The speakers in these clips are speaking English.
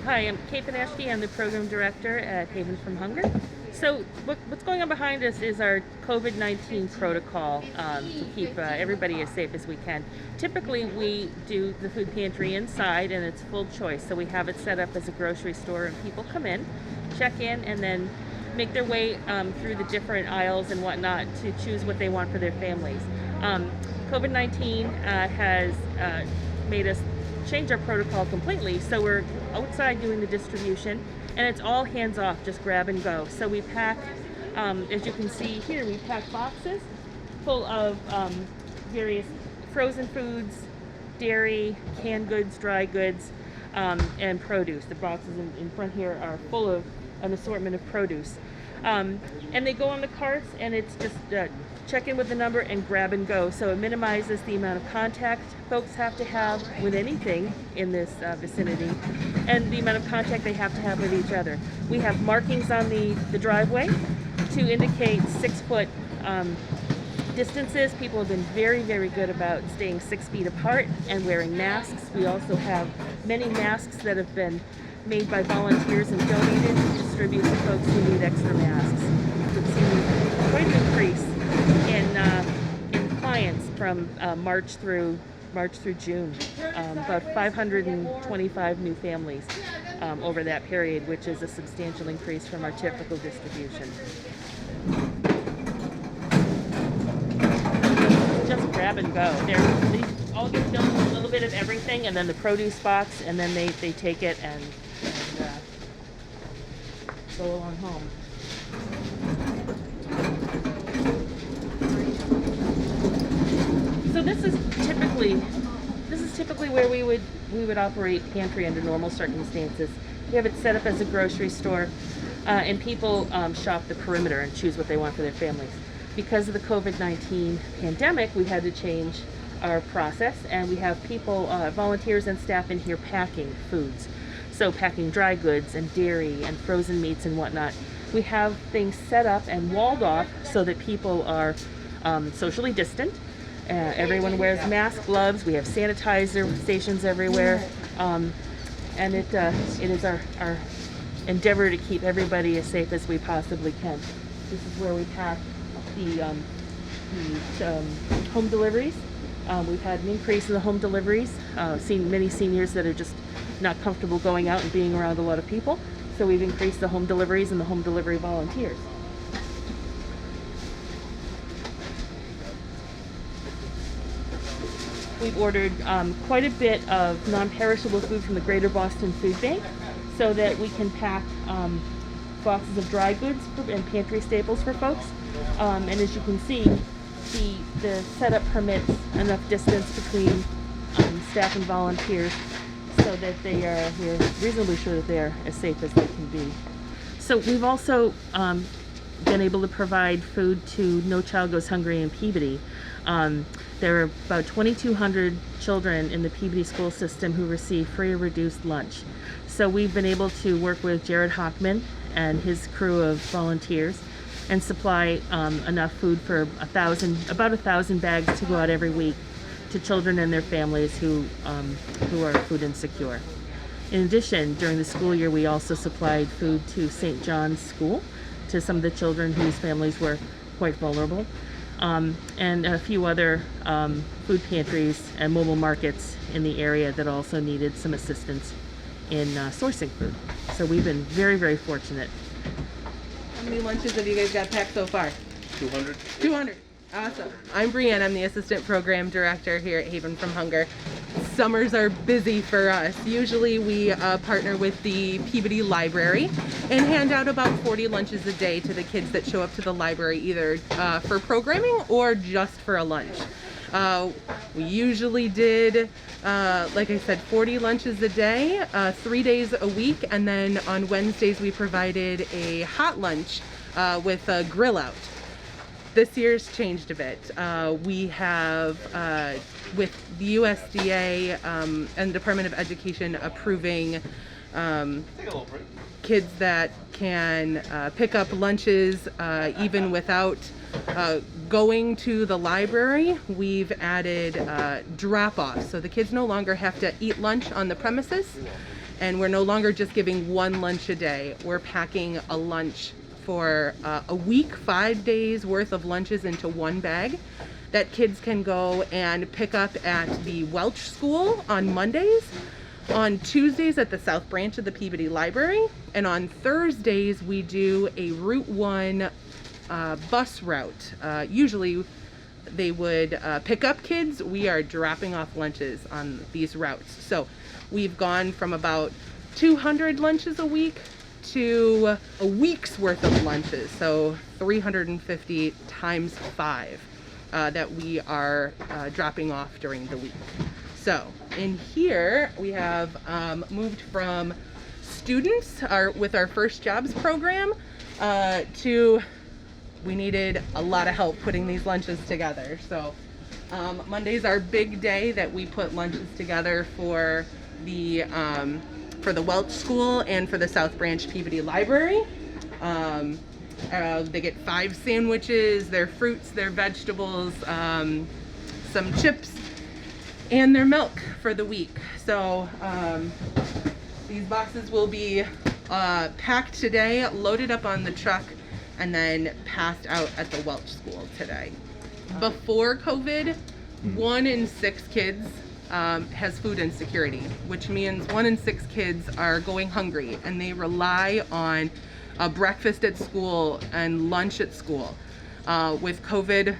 Hi, I'm Kate Benashski. I'm the program director at Haven from Hunger. So what's going on behind us is our COVID-19 protocol to keep everybody as safe as we can. Typically, we do the food pantry inside, and it's full choice. So we have it set up as a grocery store, and people come in, check in, and then make their way through the different aisles and whatnot to choose what they want for their families. COVID-19 has made us change our protocol completely, so we're outside doing the distribution, and it's all hands off, just grab and go. So we pack, as you can see here, we pack boxes full of various frozen foods, dairy, canned goods, dry goods, and produce. The boxes in front here are full of an assortment of produce. And they go on the carts, and it's just check in with the number and grab and go. So it minimizes the amount of contact folks have to have with anything in this vicinity, and the amount of contact they have to have with each other. We have markings on the driveway to indicate 6-foot distances. People have been very, very good about staying 6 feet apart and wearing masks. We also have many masks that have been made by volunteers and donated to distribute to folks who need extra masks. We've seen quite an increase in clients from March through June. About 525 new families over that period, which is a substantial increase from our typical distribution. Just grab and go. They all get filled with a little bit of everything, and then the produce box, and then they take it and go along home. So this is typically where we would operate pantry under normal circumstances. We have it set up as a grocery store, and people shop the perimeter and choose what they want for their families. Because of the COVID-19 pandemic, we had to change our process, and we have people, volunteers and staff in here packing foods. So packing dry goods and dairy and frozen meats and whatnot. We have things set up and walled off so that people are socially distant. Everyone wears masks, gloves. We have sanitizer stations everywhere, and it is our endeavor to keep everybody as safe as we possibly can. This is where we pack the home deliveries. We've had an increase in the home deliveries. Seen many seniors that are just not comfortable going out and being around a lot of people, so we've increased the home deliveries and the home delivery volunteers. We've ordered quite a bit of non-perishable food from the Greater Boston Food Bank so that we can pack boxes of dry goods and pantry staples for folks. And as you can see, the setup permits enough distance between staff and volunteers so that we're reasonably sure that they are as safe as they can be. So we've also been able to provide food to No Child Goes Hungry in Peabody. There are about 2,200 children in the Peabody school system who receive free or reduced lunch. So we've been able to work with Jared Hockman and his crew of volunteers and supply enough food for about 1,000 bags to go out every week to children and their families who are food insecure. In addition, during the school year, we also supplied food to St. John's School to some of the children whose families were quite vulnerable, and a few other food pantries and mobile markets in the area that also needed some assistance in sourcing food. So we've been very, very fortunate. How many lunches have you guys got packed so far? 200. 200. Awesome. I'm Brianne. I'm the assistant program director here at Haven from Hunger. Summers are busy for us. Usually we partner with the Peabody Library and hand out about 40 lunches a day to the kids that show up to the library, either for programming or just for a lunch. We usually did, like I said, 40 lunches a day, 3 days a week, and then on Wednesdays we provided a hot lunch with a grill out. This year's changed a bit. We have, with the USDA and the Department of Education approving kids that can pick up lunches even without going to the library, we've added drop-offs. So the kids no longer have to eat lunch on the premises, And we're no longer just giving one lunch a day. We're packing a lunch for a week, 5 days worth of lunches into one bag that kids can go and pick up at the Welch School on Mondays, on Tuesdays at the South Branch of the Peabody Library, and on Thursdays we do a Route 1 bus route. Usually they would pick up kids. We are dropping off lunches on these routes. So we've gone from about 200 lunches a week to a week's worth of lunches. So 350 times 5 that we are dropping off during the week. So in here we have moved from students with our First Jobs program to we needed a lot of help putting these lunches together. So Monday's our big day that we put lunches together for the Welch School and for the South Branch Peabody Library. They get 5 sandwiches, their fruits, their vegetables, some chips, and their milk for the week. So these boxes will be packed today, loaded up on the truck, and then passed out at the Welch School today. Before COVID, 1 in 6 kids has food insecurity, which means 1 in 6 kids are going hungry, and they rely on breakfast at school and lunch at school. With COVID,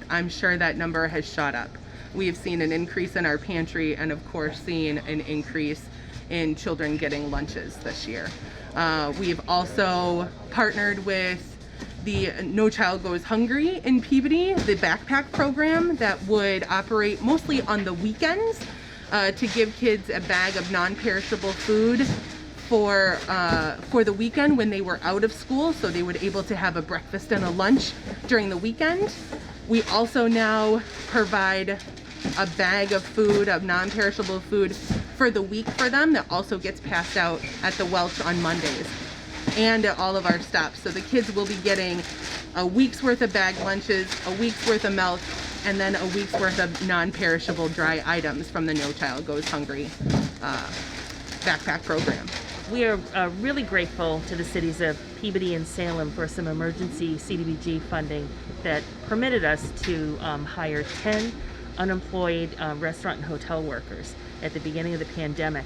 I'm sure that number has shot up. We have seen an increase in our pantry, and of course seen an increase in children getting lunches this year. We've also partnered with the No Child Goes Hungry in Peabody, the backpack program that would operate mostly on the weekends to give kids a bag of non-perishable food for the weekend when they were out of school, so they would able to have a breakfast and a lunch during the weekend. We also now provide a bag of food, of non-perishable food for the week for them that also gets passed out at the Welch on Mondays and at all of our stops. So the kids will be getting a week's worth of bag lunches, a week's worth of milk, and then a week's worth of non-perishable dry items from the No Child Goes Hungry backpack program. We are really grateful to the cities of Peabody and Salem for some emergency CDBG funding that permitted us to hire 10 unemployed restaurant and hotel workers at the beginning of the pandemic.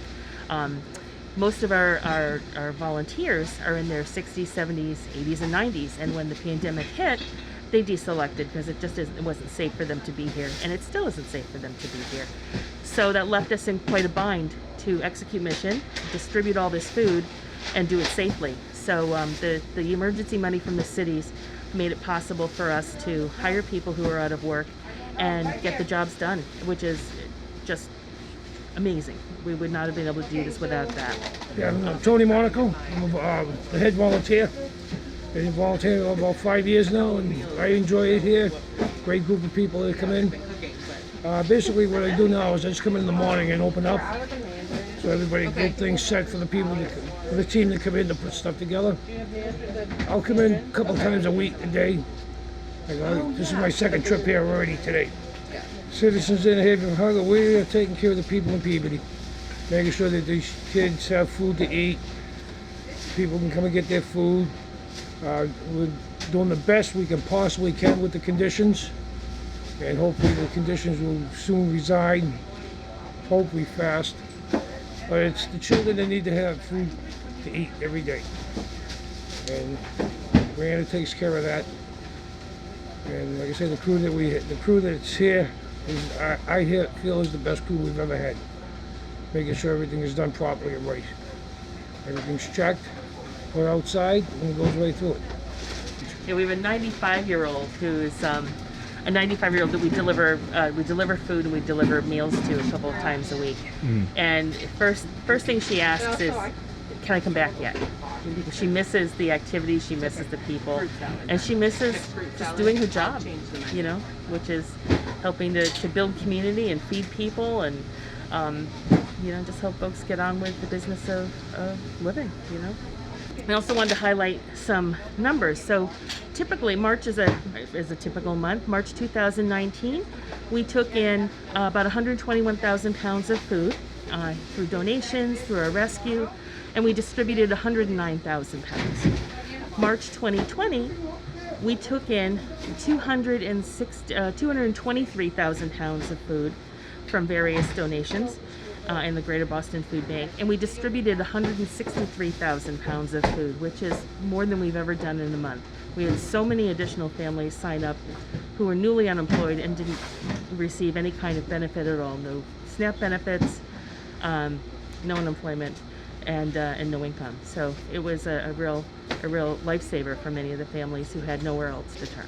Most of our volunteers are in their 60s, 70s, 80s, and 90s, and when the pandemic hit, they deselected because it wasn't safe for them to be here, and it still isn't safe for them to be here. So that left us in quite a bind to execute mission, distribute all this food, and do it safely. So the emergency money from the cities made it possible for us to hire people who are out of work and get the jobs done, which is just amazing. We would not have been able to do this without that. Yeah, I'm Tony MONACO. I'm the head volunteer. Been volunteering for about 5 years now, and I enjoy it here. Great group of people that come in. Basically what I do now is I just come in the morning and open up, so everybody get things set for the people, for the team that come in to put stuff together. I'll come in a couple times a week, a day. This is my second trip here already today. Citizens in Haven Hunger, we're taking care of the people in Peabody, making sure that these kids have food to eat, people can come and get their food. We're doing the best we can possibly can with the conditions, and hopefully the conditions will soon reside, hopefully fast. But it's the children that need to have food to eat every day, and BRIANNE takes care of that. And like I said, the crew that's here is I feel is the best crew we've ever had, making sure everything is done properly and right. Everything's checked, put outside, and it goes right through it. Yeah, we have a 95-year-old who's a 95-year-old that we deliver food and we deliver meals to a couple of times a week. And first thing she asks is, "Can I come back yet?" Because she misses the activities, she misses the people, and she misses just doing her job, you know, which is helping to build community and feed people and you know, just help folks get on with the business of living, you know. I also wanted to highlight some numbers. So typically March is a typical month. March 2019, we took in about 121,000 pounds of food. through donations, through our rescue, and we distributed 109,000 pounds. March 2020, we took in 223,000 pounds of food from various donations in the Greater Boston Food Bank, and we distributed 163,000 pounds of food, which is more than we've ever done in a month. We had so many additional families sign up who were newly unemployed and didn't receive any kind of benefit at all. No SNAP benefits, no unemployment, and no income. So it was a real lifesaver for many of the families who had nowhere else to turn.